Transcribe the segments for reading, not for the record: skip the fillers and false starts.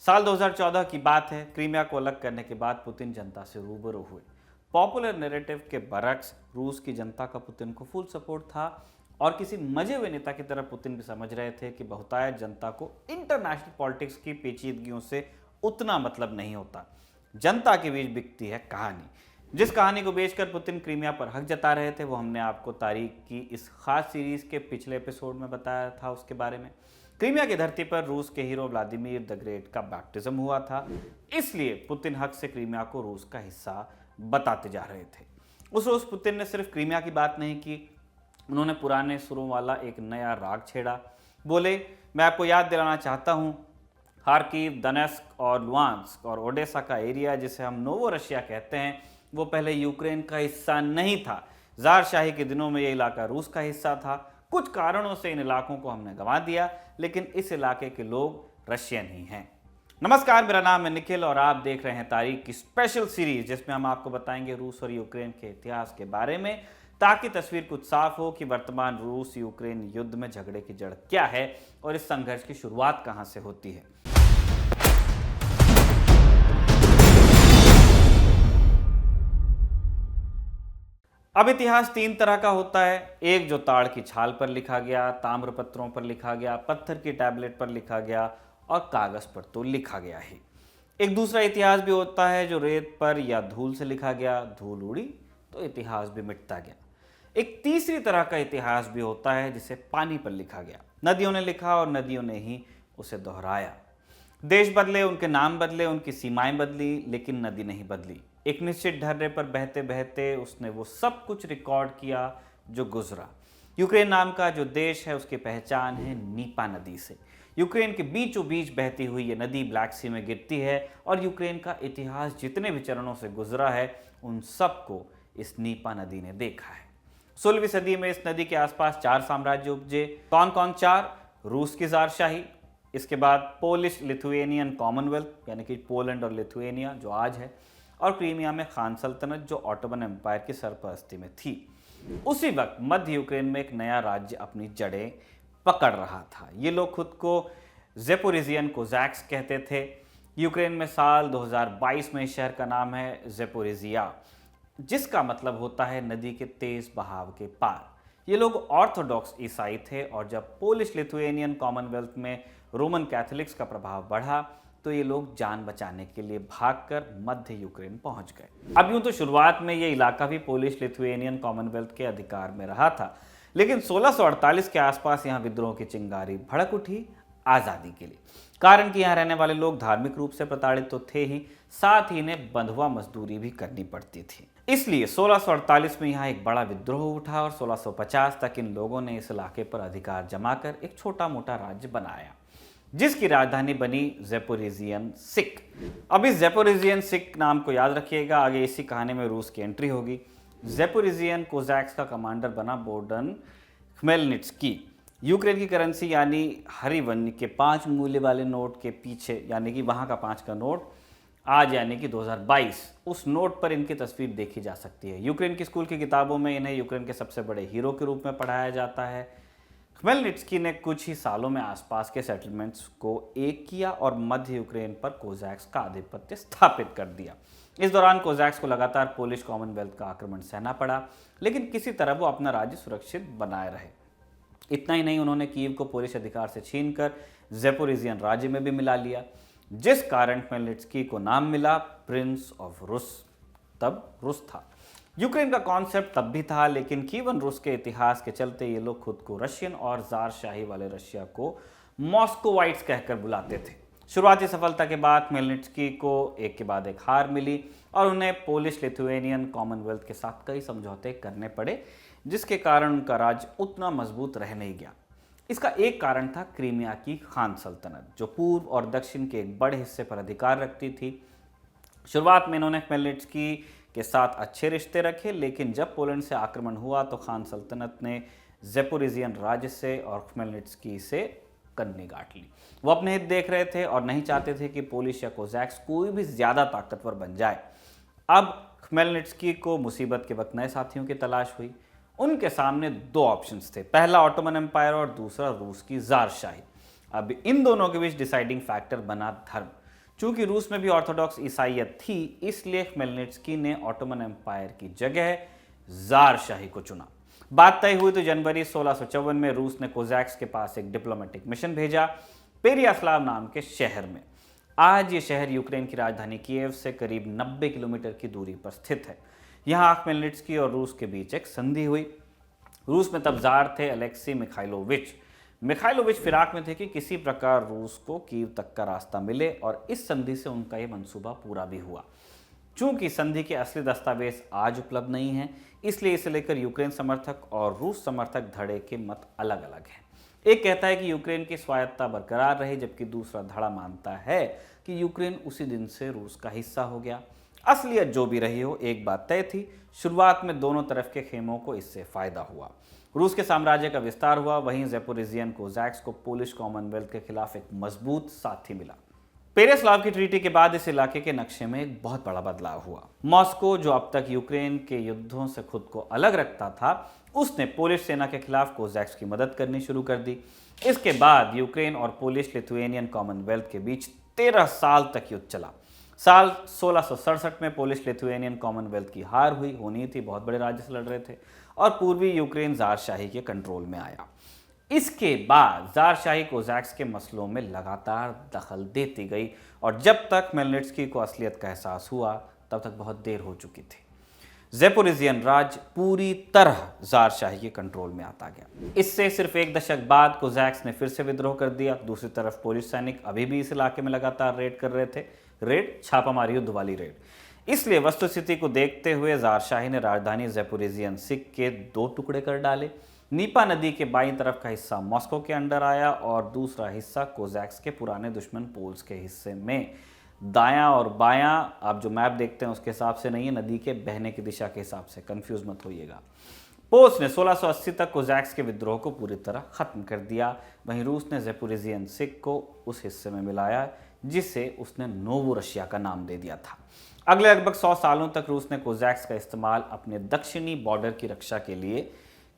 साल 2014 की बात है। क्रीमिया को अलग करने के बाद पुतिन जनता से रूबरू हुए। पॉपुलर नैरेटिव के बरक्स रूस की जनता का पुतिन को फुल सपोर्ट था और किसी मजे हुए नेता की तरह पुतिन भी समझ रहे थे कि बहुतायत जनता को इंटरनेशनल पॉलिटिक्स की पेचीदगियों से उतना मतलब नहीं होता। जनता के बीच बिकती है कहानी। जिस कहानी को बेचकर पुतिन क्रीमिया पर हक जता रहे थे वो हमने आपको तारीख की इस खास सीरीज के पिछले एपिसोड में बताया था। उसके बारे में क्रीमिया की धरती पर रूस के हीरो व्लादिमीर द ग्रेट का बैप्टिज्म हुआ था, इसलिए पुतिन हक से क्रीमिया को रूस का हिस्सा बताते जा रहे थे। उस रोज पुतिन ने सिर्फ क्रीमिया की बात नहीं की, उन्होंने पुराने सुरों वाला एक नया राग छेड़ा। बोले, मैं आपको याद दिलाना चाहता हूँ, खार्किव, दनेस्क और लुहांस्क और ओडेसा का एरिया जिसे हम नोवो रशिया कहते हैं वो पहले यूक्रेन का हिस्सा नहीं था। ज़ारशाही के दिनों में ये इलाका रूस का हिस्सा था। कुछ कारणों से इन इलाकों को हमने गंवा दिया, लेकिन इस इलाके के लोग रशियन ही हैं। नमस्कार, मेरा नाम है निखिल और आप देख रहे हैं तारीख की स्पेशल सीरीज जिसमें हम आपको बताएंगे रूस और यूक्रेन के इतिहास के बारे में, ताकि तस्वीर कुछ साफ हो कि वर्तमान रूस यूक्रेन युद्ध में झगड़े की जड़ क्या है और इस संघर्ष की शुरुआत कहां से होती है। अब इतिहास तीन तरह का होता है। एक जो ताड़ की छाल पर लिखा गया, ताम्र पत्रों पर लिखा गया, पत्थर की टैबलेट पर लिखा गया और कागज पर तो लिखा गया ही। एक दूसरा इतिहास भी होता है जो रेत पर या धूल से लिखा गया, धूल उड़ी तो इतिहास भी मिटता गया। एक तीसरी तरह का इतिहास भी होता है जिसे पानी पर लिखा गया, नदियों ने लिखा और नदियों ने ही उसे दोहराया। देश बदले, उनके नाम बदले, उनकी सीमाएं बदली, लेकिन नदी नहीं बदली। एक निश्चित ढर्रे पर बहते बहते उसने वो सब कुछ रिकॉर्ड किया जो गुजरा। यूक्रेन नाम का जो देश है उसकी पहचान है नीपा नदी से। यूक्रेन के बीचों बीच बहती हुई ये नदी ब्लैक सी में गिरती है और यूक्रेन का इतिहास जितने भी चरणों से गुजरा है उन सबको इस नीपा नदी ने देखा है। 16वीं सदी में इस नदी के आसपास 4 साम्राज्य उपजे। कौन कौन 4? रूस की ज़ारशाही, इसके बाद पोलिश लिथुएनियन कॉमनवेल्थ यानी कि पोलैंड और लिथुएनिया जो आज है, और क्रीमिया में खान सल्तनत जो ऑटोमन एम्पायर की सरपरस्ती में थी। उसी वक्त मध्य यूक्रेन में एक नया राज्य अपनी जड़ें पकड़ रहा था। ये लोग खुद को ज़ेपोरिजियन कोज़ैक्स कहते थे। यूक्रेन में साल 2022 में इस शहर का नाम है ज़ेपोरिजिया, जिसका मतलब होता है नदी के तेज बहाव के पार। ये लोग ऑर्थोडॉक्स ईसाई थे और जब पोलिश लिथुएनियन कॉमनवेल्थ में रोमन कैथोलिक्स का प्रभाव बढ़ा तो ये लोग जान बचाने के लिए भागकर मध्य यूक्रेन पहुंच गए। अब यूं तो शुरुआत में ये इलाका भी पोलिश लिथुएनियन कॉमनवेल्थ के अधिकार में रहा था, लेकिन 1648 के आसपास यहाँ विद्रोह की चिंगारी भड़क उठी आज़ादी के लिए। कारण कि यहाँ रहने वाले लोग धार्मिक रूप से प्रताड़ित तो थे ही, साथ ही इन्हें बंधुआ मजदूरी भी करनी पड़ती थी। इसलिए 1648 में यहाँ एक बड़ा विद्रोह उठा और 1650 तक इन लोगों ने इस इलाके पर अधिकार जमाकर एक छोटा मोटा राज्य बनाया जिसकी राजधानी बनी ज़ेपोरिजियन सिक। अब इस ज़ेपोरिजियन सिक नाम को याद रखिएगा, आगे इसी कहानी में रूस की एंट्री होगी। ज़ेपोरिजियन कोज़ैक्स का कमांडर बना बोर्डन ख्मेलनिट्स्की। यूक्रेन की करेंसी यानी हरी वन के 5 मूल्य वाले नोट के पीछे, यानी कि वहाँ का 5 का नोट आज यानी कि 2022, उस नोट पर इनकी तस्वीर देखी जा सकती है। यूक्रेन की स्कूल की किताबों में इन्हें यूक्रेन के सबसे बड़े हीरो के रूप में पढ़ाया जाता है। ख्मेलनिट्स्की ने कुछ ही सालों में आसपास के सेटलमेंट्स को एक किया और मध्य यूक्रेन पर कोज़ैक्स का आधिपत्य स्थापित कर दिया। इस दौरान कोज़ैक्स को लगातार पोलिश कॉमनवेल्थ का आक्रमण सहना पड़ा, लेकिन किसी तरह वो अपना राज्य सुरक्षित बनाए रहे। इतना ही नहीं, उन्होंने कीव को पोलिश अधिकार से छीनकर ज़ेपोरिजियन राज्य में भी मिला लिया, जिस कारण ख्मेलनिट्स्की को नाम मिला प्रिंस ऑफ रूस। तब रूस था। यूक्रेन का कॉन्सेप्ट तब भी था, लेकिन कीवन रूस के इतिहास के चलते ये लोग खुद को रशियन और ज़ारशाही वाले रशिया को मॉस्कोवाइट्स कहकर बुलाते थे। शुरुआती सफलता के बाद ख्मेलनिट्स्की को एक के बाद एक हार मिली और उन्हें पोलिश लिथुएनियन कॉमनवेल्थ के साथ कई समझौते करने पड़े, जिसके कारण उनका राज्य उतना मजबूत रह नहीं गया। इसका एक कारण था क्रीमिया की खान सल्तनत, जो पूर्व और दक्षिण के एक बड़े हिस्से पर अधिकार रखती थी। शुरुआत में इन्होंने ख्मेलनिट्स्की के साथ अच्छे रिश्ते रखे, लेकिन जब पोलैंड से आक्रमण हुआ तो खान सल्तनत ने ज़ेपोरिजियन राज्य से और ख्मेलनिट्स्की से कन्नी गांठ ली। वो अपने हित देख रहे थे और नहीं चाहते थे कि पोलिश या कोज़ैक्स कोई भी ज़्यादा ताकतवर बन जाए। अब ख्मेलनिट्स्की को मुसीबत के वक्त नए साथियों की तलाश हुई। उनके सामने 2 ऑप्शंस थे, पहला ऑटोमन एम्पायर और दूसरा रूस की ज़ारशाही। अब इन दोनों के बीच डिसाइडिंग फैक्टर बना धर्म। चूंकि रूस में भी ऑर्थोडॉक्स ईसाईयत थी, इसलिए खमेलनित्स्की ने ऑटोमन एम्पायर की जगह ज़ारशाही को चुना। बात तय हुई तो जनवरी 1654 में रूस ने कोज़ैक्स के पास एक डिप्लोमेटिक मिशन भेजा पेरियास्लाव नाम के शहर में। आज ये शहर यूक्रेन की राजधानी कीव से करीब 90 किलोमीटर की दूरी पर स्थित है। यहाँ खमेलनित्स्की और रूस के बीच एक संधि हुई। रूस में तब जार थे अलेक्सी मिखाइलोविच फिराक में थे कि किसी प्रकार रूस को कीव तक का रास्ता मिले, और इस संधि से उनका ये मंसूबा पूरा भी हुआ। चूंकि संधि के असली दस्तावेज आज उपलब्ध नहीं हैं, इसलिए इसे लेकर यूक्रेन समर्थक और रूस समर्थक धड़े के मत अलग अलग हैं। एक कहता है कि यूक्रेन की स्वायत्तता बरकरार रही, जबकि दूसरा धड़ा मानता है कि यूक्रेन उसी दिन से रूस का हिस्सा हो गया। असलियत जो भी रही हो, एक बात तय थी, शुरुआत में दोनों तरफ के खेमों को इससे फायदा हुआ। रूस के साम्राज्य का विस्तार हुआ, वहीं ज़ेपोरिजियन कोज़ैक्स को पोलिश कॉमनवेल्थ के खिलाफ एक मजबूत साथी मिला। पेरियास्लाव की ट्रीटी के बाद इस इलाके के नक्शे में एक बहुत बड़ा बदलाव हुआ। मॉस्को, जो अब तक यूक्रेन के युद्धों से खुद को अलग रखता था, उसने पोलिश सेना के खिलाफ कोज़ैक्स की मदद करनी शुरू कर दी। इसके बाद यूक्रेन और पोलिश लिथुएनियन कॉमनवेल्थ के बीच 13 साल तक युद्ध चला। साल 1667 में पोलिश लिथुएनियन कॉमनवेल्थ की हार होनी थी, बहुत बड़े राज्य से लड़ रहे थे, और पूर्वी यूक्रेन ज़ारशाही के कंट्रोल में आया। इसके बाद ज़ारशाही कोज़ैक्स के मसलों में लगातार दखल देती गई, और जब तक खमेलनित्स्की को असलियत का एहसास हुआ, तब तक बहुत देर हो चुकी थी। ज़ेपोरिजियन राज्य पूरी तरह ज़ारशाही के कंट्रोल में आता गया। इससे सिर्फ एक दशक बाद कोज़ैक्स ने फिर से विद्रोह कर दिया। दूसरी तरफ पोलिश सैनिक अभी भी इस इलाके में लगातार रेड कर रहे थे। रेड, छापामारी, युद्ध वाली रेड। इसलिए वस्तुस्थिति को देखते हुए ज़ारशाही ने राजधानी ज़ेपोरिजियन सिक के 2 टुकड़े कर डाले। नीपा नदी के बाईं तरफ का हिस्सा मॉस्को के अंडर आया, और दूसरा हिस्सा कोज़ैक्स के पुराने दुश्मन पोल्स के हिस्से में। दायां और बायां आप जो मैप देखते हैं उसके हिसाब से नहीं है, नदी के बहने की दिशा के हिसाब से, कंफ्यूज मत होइएगा। पोल्स ने 1680 तक कोज़ैक्स के विद्रोह को पूरी तरह खत्म कर दिया। वहीं रूस ने ज़ेपोरिजियन सिक को उस हिस्से में मिलाया जिसे उसने नोवो रशिया का नाम दे दिया था। अगले लगभग 100 सालों तक रूस ने कोज़ैक्स का इस्तेमाल अपने दक्षिणी बॉर्डर की रक्षा के लिए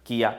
किया।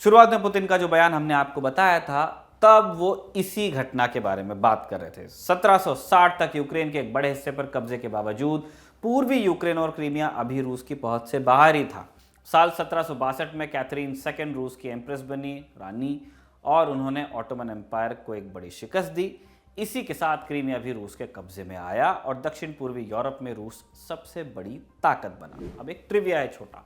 शुरुआत में पुतिन का जो बयान हमने आपको बताया था, तब वो इसी घटना के बारे में बात कर रहे थे। 1760 तक यूक्रेन के एक बड़े हिस्से पर कब्जे के बावजूद पूर्वी यूक्रेन और क्रीमिया अभी रूस की पहुंच से बाहर ही था। साल 1762 में कैथरीन सेकेंड रूस की एम्प्रेस बनी, रानी, और उन्होंने ऑटोमन एम्पायर को एक बड़ी शिकस्त दी। इसी के साथ क्रीमिया भी रूस के कब्जे में आया, और दक्षिण पूर्वी यूरोप में रूस सबसे बड़ी ताकत बना। अब एक ट्रिविया है छोटा।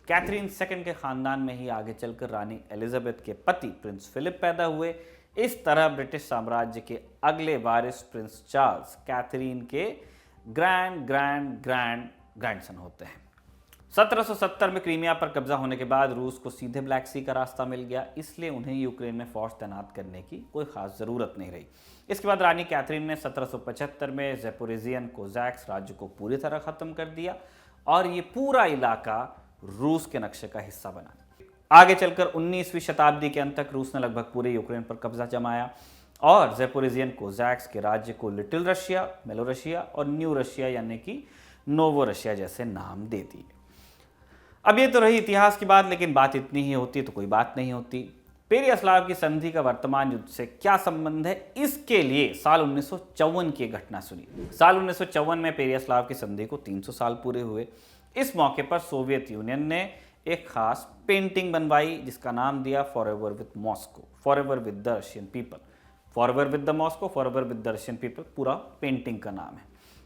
कैथरीन सेकेंड के खानदान में ही आगे चलकर रानी एलिजाबेथ के पति प्रिंस फिलिप पैदा हुए। इस तरह ब्रिटिश साम्राज्य के अगले वारिस प्रिंस चार्ल्स कैथरीन के ग्रैंडसन होते हैं। 1770 में क्रीमिया पर कब्जा होने के बाद रूस को सीधे ब्लैक सी का रास्ता मिल गया, इसलिए उन्हें यूक्रेन में फोर्स तैनात करने की कोई खास जरूरत नहीं रही। इसके बाद रानी कैथरीन ने 1775 में ज़ेपोरिजियन कोज़ैक्स राज्य को पूरी तरह खत्म कर दिया, और ये पूरा इलाका रूस के नक्शे का हिस्सा बना। आगे चलकर 19वीं शताब्दी के अंत तक रूस ने लगभग पूरे यूक्रेन पर कब्जा जमाया, और ज़ेपोरिजियन कोज़ैक्स के राज्य को लिटिल रशिया, मेलोरशिया और न्यू रशिया यानी कि नोवो रशिया जैसे नाम दे दिए। अब ये तो रही इतिहास की बात, लेकिन बात इतनी ही होती तो कोई बात नहीं होती। पेरियास्लाव की संधि का वर्तमान युद्ध से क्या संबंध है, इसके लिए साल 1954 की एक घटना सुनिए। साल 1954 में पेरियास्लाव की संधि को 300 साल पूरे हुए। इस मौके पर सोवियत यूनियन ने एक खास पेंटिंग बनवाई जिसका नाम दिया forever with Moscow, forever with the Russian people, forever with the Moscow, forever with the Russian people, पूरा पेंटिंग का नाम है।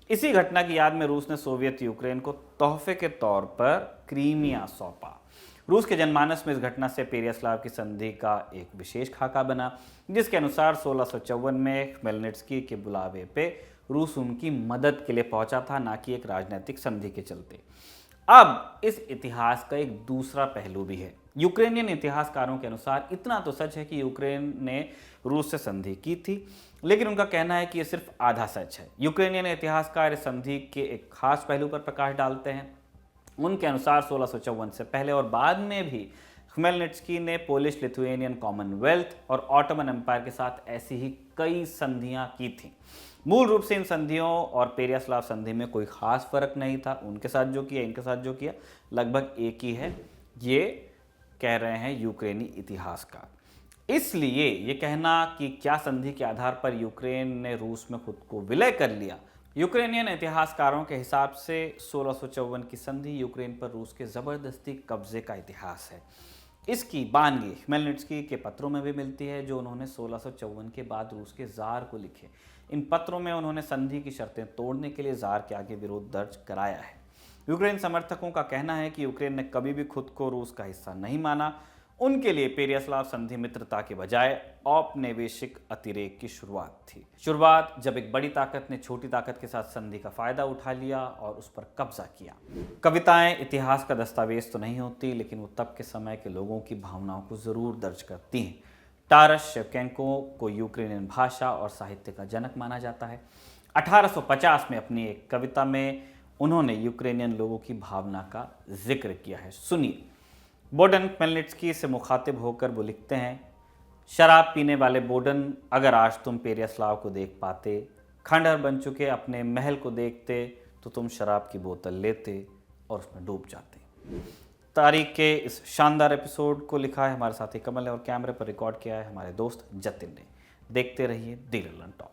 इसी घटना की याद में रूस ने सोवियत यूक्रेन को तोहफे के तौर पर क्रीमिया सौंपा। रूस के जनमानस में इस घटना से पेरियास्लाव की संधि का एक विशेष खाका बना, जिसके अनुसार 1654 में खमेलनित्स्की के बुलावे पे रूस उनकी मदद के लिए पहुंचा था, ना कि एक राजनीतिक संधि के चलते। अब इस इतिहास का एक दूसरा पहलू भी है। यूक्रेनियन इतिहासकारों के अनुसार इतना तो सच है कि यूक्रेन ने रूस से संधि की थी, लेकिन उनका कहना है कि यह सिर्फ आधा सच है। यूक्रेनियन इतिहासकार इस संधि के एक खास पहलू पर प्रकाश डालते हैं। उनके अनुसार 1654 से पहले और बाद में भी खमेलनित्स्की ने पोलिश लिथुएनियन कॉमनवेल्थ और ऑटोमन एम्पायर के साथ ऐसी ही कई संधियां की थीं। मूल रूप से इन संधियों और पेरियास्लाव संधि में कोई खास फर्क नहीं था। उनके साथ जो किया, इनके साथ जो किया, लगभग एक ही है, ये कह रहे हैं यूक्रेनी इतिहासकार। इसलिए ये कहना कि क्या संधि के आधार पर यूक्रेन ने रूस में खुद को विलय कर लिया, यूक्रेनियन इतिहासकारों के हिसाब से 1654 की संधि यूक्रेन पर रूस के जबरदस्ती कब्जे का इतिहास है। इसकी बानगी खमेलनित्स्की के पत्रों में भी मिलती है, जो उन्होंने 1654 के बाद रूस के जार को लिखे। इन पत्रों में उन्होंने संधि की शर्तें तोड़ने के लिए जार के आगे विरोध दर्ज कराया है। यूक्रेन समर्थकों का कहना है कि यूक्रेन ने कभी भी खुद को रूस का हिस्सा नहीं माना। उनके लिए पेरियास्लाव संधि मित्रता के बजाय औपनिवेशिक अतिरेक की शुरुआत थी। शुरुआत जब एक बड़ी ताकत ने छोटी ताकत के साथ संधि का फायदा उठा लिया और उस पर कब्जा किया। कविताएं इतिहास का दस्तावेज तो नहीं होती, लेकिन वो तब के समय के लोगों की भावनाओं को जरूर दर्ज करती हैं। टारस शेवचेंको को यूक्रेनियन भाषा और साहित्य का जनक माना जाता है। 1850 में अपनी एक कविता में उन्होंने यूक्रेनियन लोगों की भावना का जिक्र किया है। सुनिए। बोडन खमेलनित्स्की से मुखातिब होकर वो लिखते हैं, शराब पीने वाले बोडन, अगर आज तुम पेरियास्लाव को देख पाते, खंडहर बन चुके अपने महल को देखते, तो तुम शराब की बोतल लेते और उसमें डूब जाते। तारीख के इस शानदार एपिसोड को लिखा है हमारे साथी कमल ने और कैमरे पर रिकॉर्ड किया है हमारे दोस्त जतिन ने। देखते रहिए दी ललन टॉक।